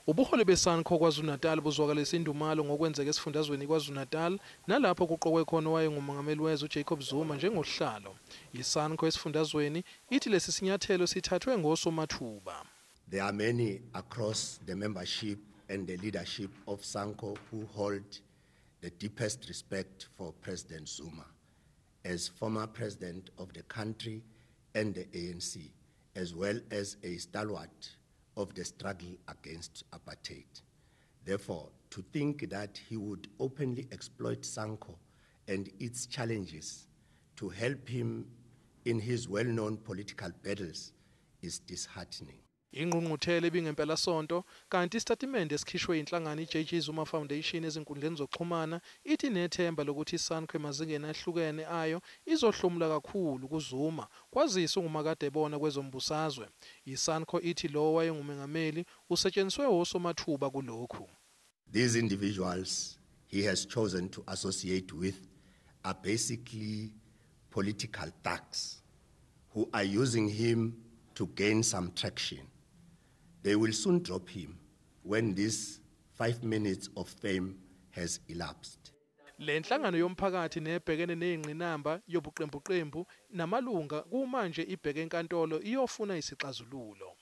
Ubuholi beSANCO KwaZulu-Natal buzwakalisa indumalo ngokwenzeka esifundazweni KwaZulu-Natal nalapho kuqokwe khona owayenguMengameli wezwe uJacob Zuma njengoSihlalo. ISANCO esifundazweni ithi lesi sinyathelo sithathwe ngosomathuba. There are many across the membership and the leadership of SANCO who hold the deepest respect for President Zuma as former president of the country and the ANC, as well as a stalwart of the struggle against apartheid. Therefore, to think that he would openly exploit SANCO and its challenges to help him in his well-known political battles is disheartening. Lengqungquthele ibingempela sonto kanti isitatimende esikhishwe inhlangano iJJ Zuma Foundation ezinkundleni zokuxhumana ithi nethemba lokuthi iSANCO emazingeni ahlukene ayo izohlomula kakhulu kuZuma kwazisa ungumakade ebona kwezombusazwe. ISANCO ithi lo owayenguMengameli usetshenziswe osomathuba kulokhu. These individuals he has chosen to associate with are basically political thugs who are using him to gain some traction. They will soon drop him when this 5 minutes of fame has elapsed. Le nhlangano yomphakathi nebhekene nezingqinamba yobuqembuqembu namalunga kumanje ibheke enkantolo iyofuna isixazululo.